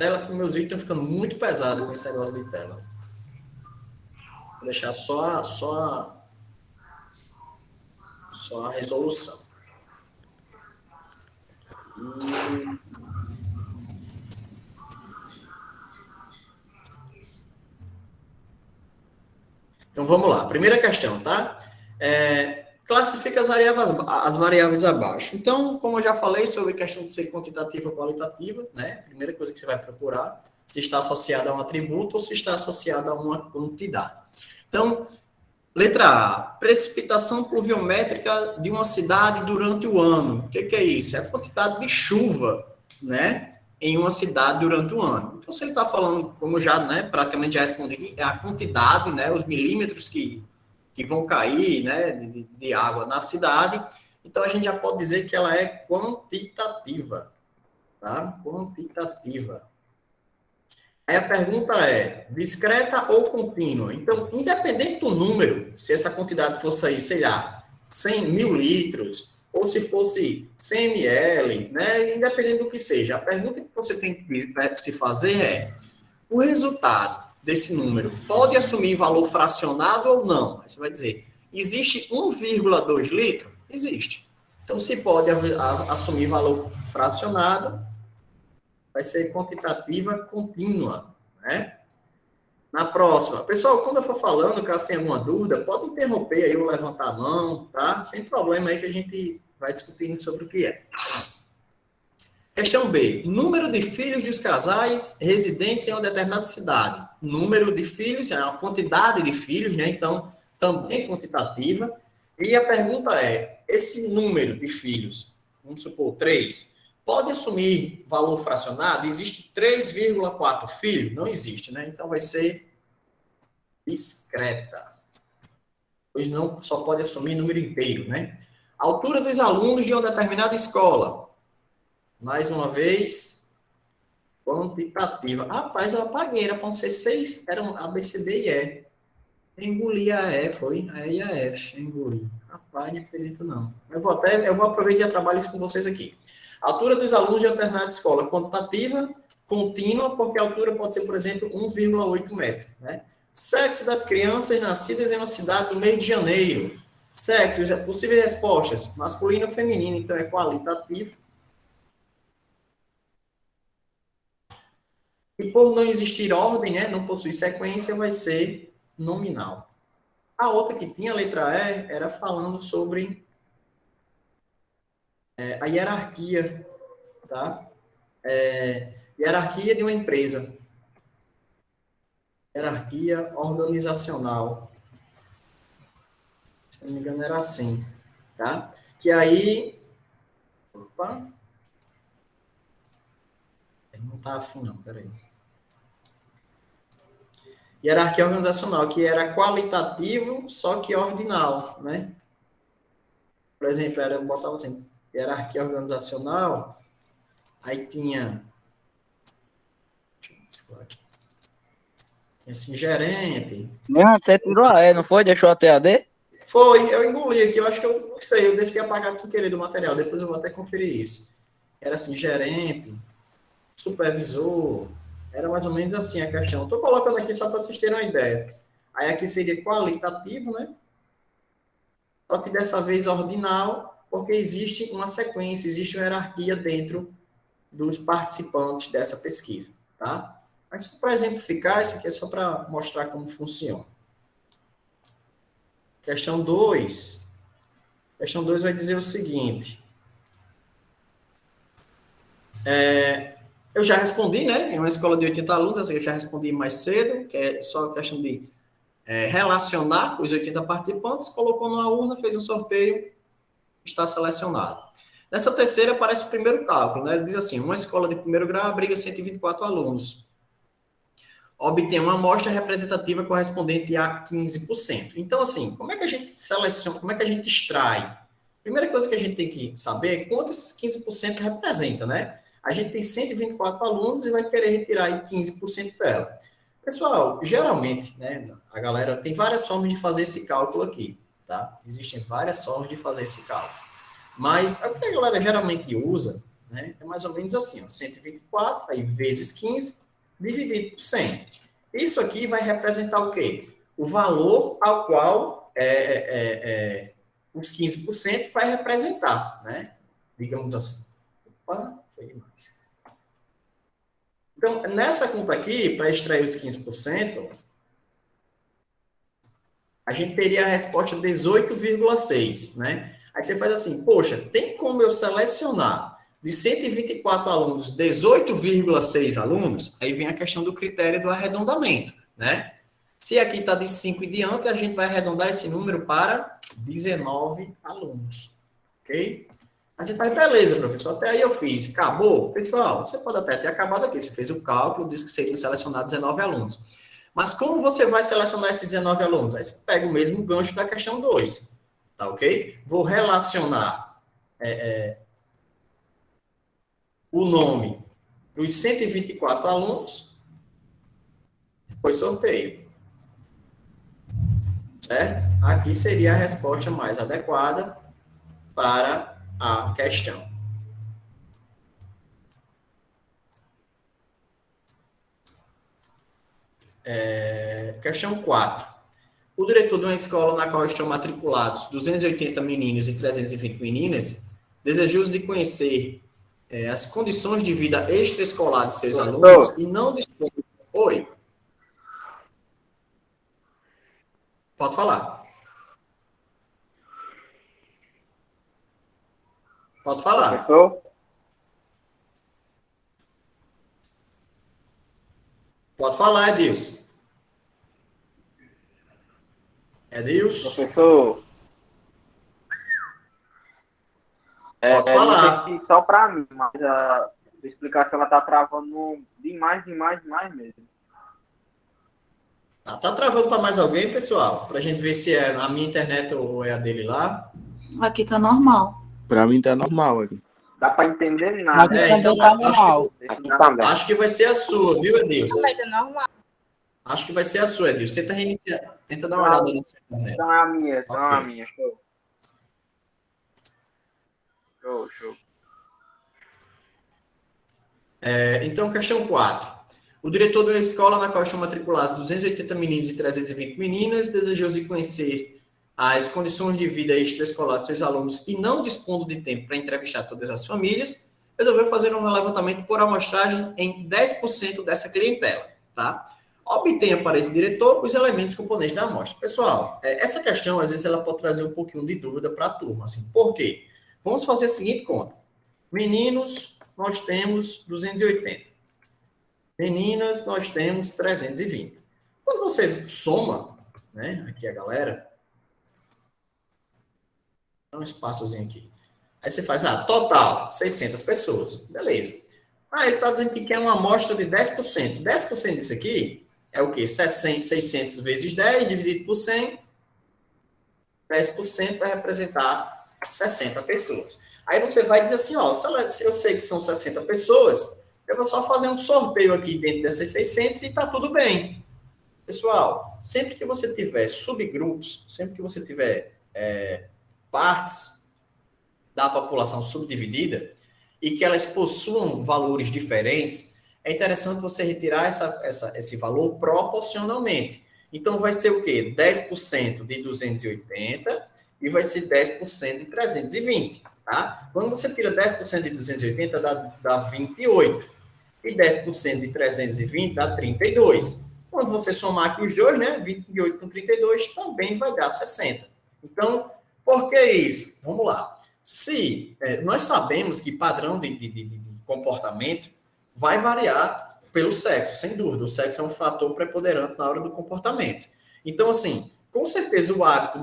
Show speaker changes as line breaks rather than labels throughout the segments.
tela, porque meus vídeos estão ficando muito pesados com esse negócio de tela. Vou deixar só a resolução. Então, vamos lá. Primeira questão, tá? Classifica as variáveis abaixo. Então, como eu já falei sobre a questão de ser quantitativa ou qualitativa, né? Primeira coisa que você vai procurar, se está associada a um atributo ou se está associada a uma quantidade. Então, letra A, precipitação pluviométrica de uma cidade durante o ano. O que é isso? É a quantidade de chuva, né, em uma cidade durante o ano. Então, se ele está falando, como já, né, praticamente já respondi aqui, é a quantidade, né, os milímetros que vão cair, né, de água na cidade. Então, a gente já pode dizer que ela é quantitativa, tá? Quantitativa. Aí a pergunta é, discreta ou contínua? Então, independente do número, se essa quantidade fosse aí, sei lá, 100 mil litros, ou se fosse 100 ml, né? Independente do que seja, a pergunta que você tem que se fazer é, o resultado desse número pode assumir valor fracionado ou não? Aí você vai dizer, existe 1,2 litro? Existe. Então, se pode assumir valor fracionado, vai ser quantitativa contínua, né? Na próxima. Pessoal, quando eu for falando, caso tenha alguma dúvida, pode interromper aí ou levantar a mão, tá? Sem problema aí que a gente vai discutindo sobre o que é. Questão B. Número de filhos dos casais residentes em uma determinada cidade. Número de filhos, é uma quantidade de filhos, né? Então, também quantitativa. E a pergunta é, esse número de filhos, vamos supor 3, pode assumir valor fracionado? Existe 3,4 filhos? Não existe, né? Então, vai ser discreta. Pois não, só pode assumir número inteiro, né? Altura dos alunos de uma determinada escola. Mais uma vez, quantitativa. Rapaz, eu apaguei, era para ser 6, era A, B, C, D e E. Engoli a E, foi? Aí a F, engoli. Rapaz, não acredito não. Eu vou aproveitar e trabalhar isso com vocês aqui. Altura dos alunos de uma determinada escola, quantitativa, contínua, porque a altura pode ser, por exemplo, 1,8 metros, né? Sexo das crianças nascidas em uma cidade no mês de janeiro. Sexo, possíveis respostas, masculino ou feminino, então é qualitativo. E por não existir ordem, né, não possui sequência, vai ser nominal. A outra que tinha a letra E era falando sobre a hierarquia, tá? Hierarquia de uma empresa. Hierarquia organizacional. Se não me engano era assim, tá? Que aí... Opa! Não tá afim não, peraí. Hierarquia organizacional, que era qualitativo, só que ordinal, né? Por exemplo, eu botava assim, hierarquia organizacional, aí tinha... Deixa eu ver aqui. Tinha assim, gerente.
Nem até tirou a E, não foi? Deixou até a D?
Foi, eu engoli aqui, eu acho que eu não sei, eu devo ter apagado sem querer do material, depois eu vou até conferir isso. Era assim, gerente, supervisor, era mais ou menos assim a questão. Estou colocando aqui só para vocês terem uma ideia. Aí aqui seria qualitativo, né? Só que dessa vez ordinal, porque existe uma sequência, existe uma hierarquia dentro dos participantes dessa pesquisa, tá? Mas para exemplificar, isso aqui é só para mostrar como funciona. Questão 2. Questão 2 vai dizer o seguinte. Eu já respondi, né? Em uma escola de 80 alunos, eu já respondi mais cedo, que é só a questão de relacionar os 80 participantes, colocou numa urna, fez um sorteio, está selecionado. Nessa terceira aparece o primeiro cálculo, né? Ele diz assim, uma escola de primeiro grau abriga 124 alunos. Obtém uma amostra representativa correspondente a 15%. Então, assim, como é que a gente seleciona, como é que a gente extrai? Primeira coisa que a gente tem que saber é quanto esses 15% representa, né? A gente tem 124 alunos e vai querer retirar aí 15% dela. Pessoal, geralmente, né, a galera tem várias formas de fazer esse cálculo aqui, tá? Existem várias formas de fazer esse cálculo. Mas o que a galera geralmente usa né? É mais ou menos assim, ó, 124, aí vezes 15, dividido por 100. Isso aqui vai representar o quê? O valor ao qual os 15% vai representar, né? Digamos assim. Opa, foi demais. Então, nessa conta aqui, para extrair os 15%, a gente teria a resposta 18,6, né? Aí você faz assim, poxa, tem como eu selecionar de 124 alunos, 18,6 alunos? Aí vem a questão do critério do arredondamento, né? Se aqui está de 5 e diante, a gente vai arredondar esse número para 19 alunos, ok? A gente faz, beleza, professor, até aí eu fiz. Acabou? Pessoal, você pode até ter acabado aqui. Você fez o cálculo, disse que seriam selecionados 19 alunos. Mas como você vai selecionar esses 19 alunos? Aí você pega o mesmo gancho da questão 2, tá ok? Vou relacionar o nome dos 124 alunos, depois sorteio. Certo? Aqui seria a resposta mais adequada para a questão. Questão 4. O diretor de uma escola na qual estão matriculados 280 meninos e 320 meninas, desejoso de conhecer as condições de vida extraescolar de seus alunos e não dispõe... Oi. Pode falar. Pode falar.
Professor?
Pode falar, Edilson. Edilson?
Professor?
Pode falar.
Não sei se só para mim, mas a explicação ela tá travando demais mesmo.
Tá travando para mais alguém, pessoal? Para a gente ver se é a minha internet ou é a dele lá.
Aqui tá normal.
Pra mim tá normal aqui.
Dá para entender nada.
Aqui
então
tá normal.
Acho que vai ser a sua, viu, Edilson?
Também tá normal.
Acho que vai ser a sua, Edilson. Tenta reiniciar. Tenta dar uma olhada na sua internet.
Então é a minha, então é a
Ok.
minha. Show.
Então, questão 4. O diretor de uma escola na qual estão matriculados 280 meninos e 320 meninas, desejoso de conhecer as condições de vida extraescolar de seus alunos e não dispondo de tempo para entrevistar todas as famílias, resolveu fazer um levantamento por amostragem em 10% dessa clientela, tá? Obtenha para esse diretor os elementos componentes da amostra. Pessoal, essa questão, às vezes, ela pode trazer um pouquinho de dúvida para a turma. Assim, por quê? Vamos fazer a seguinte conta. Meninos, nós temos 280. Meninas, nós temos 320. Quando você soma, né, aqui a galera, dá um espaçozinho aqui. Aí você faz, total, 600 pessoas. Beleza. Ele está dizendo que quer uma amostra de 10%. 10% disso aqui é o quê? 600 vezes 10, dividido por 100. 10% vai representar 60 pessoas. Aí você vai dizer assim, se eu sei que são 60 pessoas, eu vou só fazer um sorteio aqui dentro dessas 600 e está tudo bem. Pessoal, sempre que você tiver subgrupos, sempre que você tiver partes da população subdividida e que elas possuam valores diferentes, é interessante você retirar esse valor proporcionalmente. Então, vai ser o quê? 10% de 280 e vai ser 10% de 320, tá? Quando você tira 10% de 280, dá 28. E 10% de 320 dá 32. Quando você somar aqui os dois, né? 28 com 32 também vai dar 60. Então, por que isso? Vamos lá. Se nós sabemos que padrão de comportamento vai variar pelo sexo, sem dúvida. O sexo é um fator preponderante na hora do comportamento. Então, assim, com certeza o hábito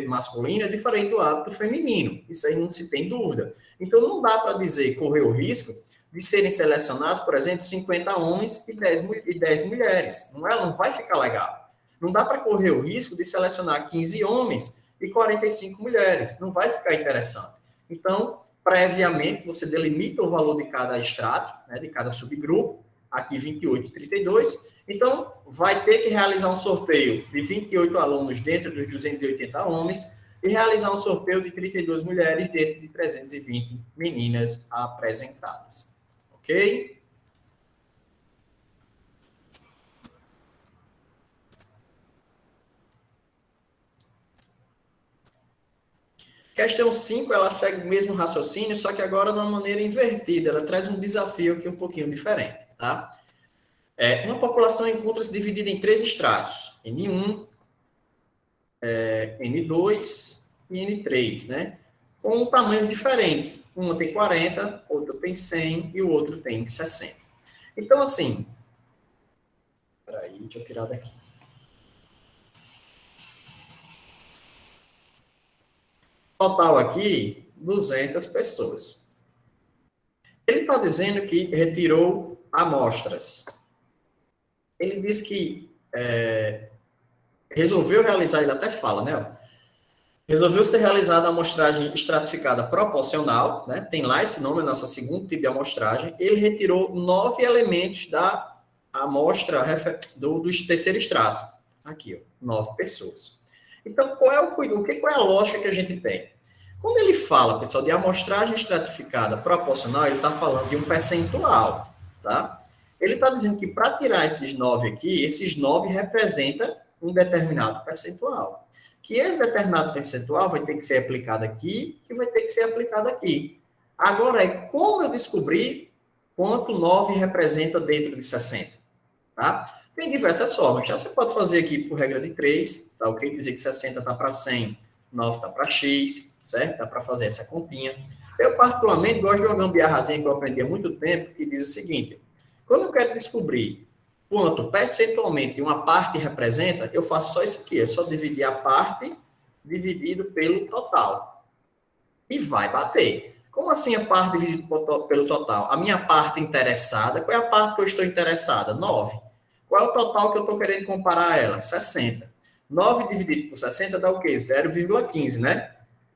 masculino é diferente do hábito feminino. Isso aí não se tem dúvida. Então, não dá para dizer, correr o risco de serem selecionados, por exemplo, 50 homens e 10 mulheres. Não vai ficar legal. Não dá para correr o risco de selecionar 15 homens e 45 mulheres. Não vai ficar interessante. Então, previamente, você delimita o valor de cada extrato, né, de cada subgrupo, aqui 28 e 32. Então, vai ter que realizar um sorteio de 28 alunos dentro dos 280 homens, e realizar um sorteio de 32 mulheres dentro de 320 meninas apresentadas. Ok? Questão 5, ela segue o mesmo raciocínio, só que agora de uma maneira invertida. Ela traz um desafio aqui um pouquinho diferente, tá? Uma população encontra-se dividida em 3 estratos, N1, N2 e N3, né? Com tamanhos diferentes. Uma tem 40, outra tem 100 e o outro tem 60. Então, assim... Peraí, deixa eu tirar daqui. Total aqui, 200 pessoas. Ele está dizendo que retirou amostras. Ele diz que resolveu realizar, ele até fala, né? Resolveu ser realizada a amostragem estratificada proporcional, né? Tem lá esse nome, nosso segundo tipo de amostragem. Ele retirou 9 elementos da amostra do terceiro extrato. Aqui, ó, 9 pessoas. Então, qual é a lógica que a gente tem? Quando ele fala, pessoal, de amostragem estratificada proporcional, ele está falando de um percentual, tá? Ele está dizendo que para tirar esses 9 aqui, esses 9 representam um determinado percentual. Que esse determinado percentual vai ter que ser aplicado aqui, que vai ter que ser aplicado aqui. Agora, como eu descobrir quanto 9 representa dentro de 60? Tá? Tem diversas formas. Já você pode fazer aqui por regra de 3, tá ok? Dizer que 60 está para 100, 9 está para X, certo? Dá para fazer essa continha. Eu, particularmente, gosto de uma gambiarrazinha que eu aprendi há muito tempo, que diz o seguinte: quando eu quero descobrir quanto percentualmente uma parte representa, eu faço só isso aqui, é só dividir a parte dividido pelo total. E vai bater. Como assim a parte dividido pelo total? A minha parte interessada, qual é a parte que eu estou interessada? 9. Qual é o total que eu estou querendo comparar a ela? 60. 9 dividido por 60 dá o quê? 0,15, né?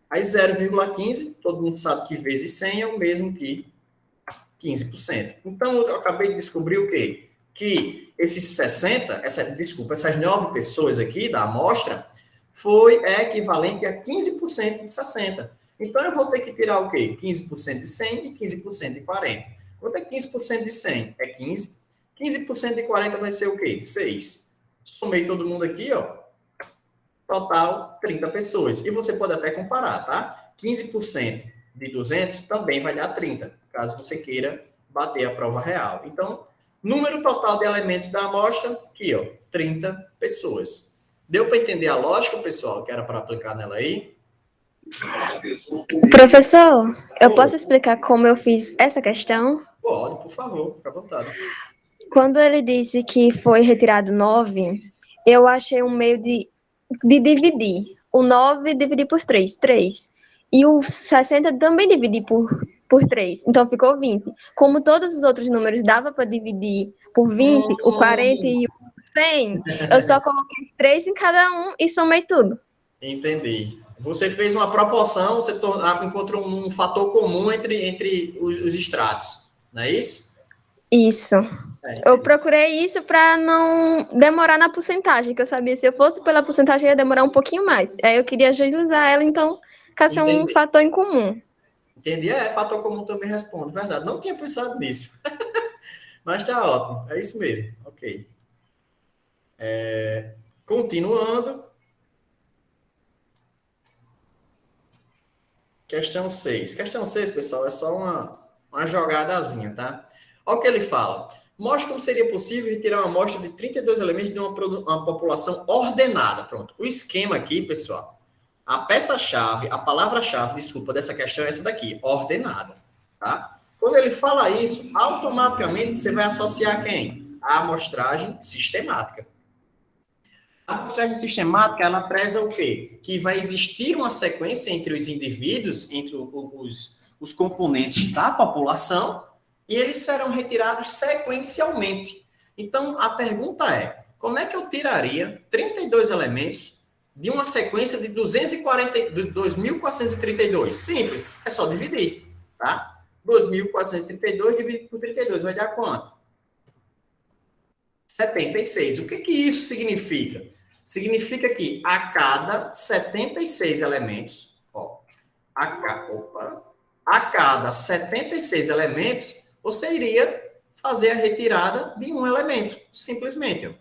Aí 0,15, todo mundo sabe que vezes 100 é o mesmo que 15%. Então, eu acabei de descobrir o quê? Que esses 60, essas 9 pessoas aqui da amostra, é equivalente a 15% de 60. Então, eu vou ter que tirar o quê? 15% de 100 e 15% de 40. Quanto é 15% de 100? É 15. 15% de 40 vai ser o quê? 6. Somei todo mundo aqui, ó. Total, 30 pessoas. E você pode até comparar, tá? 15% de 200 também vai dar 30, caso você queira bater a prova real. Então, número total de elementos da amostra, aqui, ó, 30 pessoas. Deu para entender a lógica, pessoal, que era para aplicar nela aí?
Professor, eu posso explicar como eu fiz essa questão?
Pode, por favor, fica à vontade.
Quando ele disse que foi retirado 9, eu achei um meio de dividir. O 9 dividir por 3, 3. E o 60 também dividir por 3, então ficou 20. Como todos os outros números dava para dividir por 20, o 40 e o 100, eu só coloquei 3 em cada um e somei tudo.
Entendi. Você fez uma proporção, você encontrou um fator comum entre os estratos, não é isso?
Isso. Eu procurei isso para não demorar na porcentagem, que eu sabia que se eu fosse pela porcentagem ia demorar um pouquinho mais. Aí eu queria agilizar ela, então, caso um fator em comum.
Entendi. Fator comum também responde, verdade. Não tinha pensado nisso. Mas tá ótimo. É isso mesmo. Ok. Continuando. Questão 6. Questão 6, pessoal, é só uma jogadazinha, tá? Olha o que ele fala. Mostre como seria possível retirar uma amostra de 32 elementos de uma população ordenada. Pronto. O esquema aqui, pessoal, a peça-chave, a palavra-chave, desculpa, dessa questão é essa daqui, ordenada, tá? Quando ele fala isso, automaticamente você vai associar quem? A amostragem sistemática. A amostragem sistemática, ela preza o quê? Que vai existir uma sequência entre os indivíduos, entre os componentes da população, e eles serão retirados sequencialmente. Então, a pergunta é, como é que eu tiraria 32 elementos de uma sequência de 2.432? Simples, é só dividir, tá? 2.432 dividido por 32 vai dar quanto? 76. O que isso significa? significa que a cada 76 elementos, ó, a cada 76 elementos, você iria fazer a retirada de um elemento, simplesmente. Ó.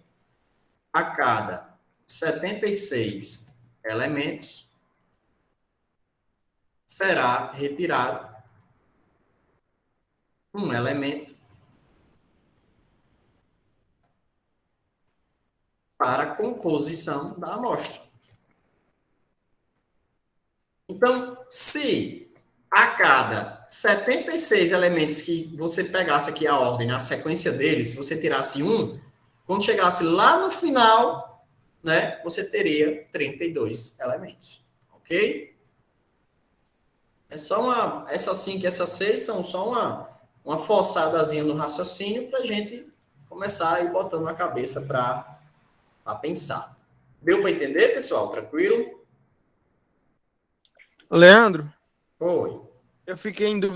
A cada 76 elementos, será retirado um elemento para a composição da amostra. Então, se a cada 76 elementos que você pegasse aqui a ordem, a sequência deles, se você tirasse um, quando chegasse lá no final, né, você teria 32 elementos. Ok? É só essas 5 e essas 6 são só uma forçadazinha no raciocínio para a gente começar a ir botando na cabeça para pensar. Deu para entender, pessoal? Tranquilo?
Leandro,
Oi.
eu fiquei em dúvida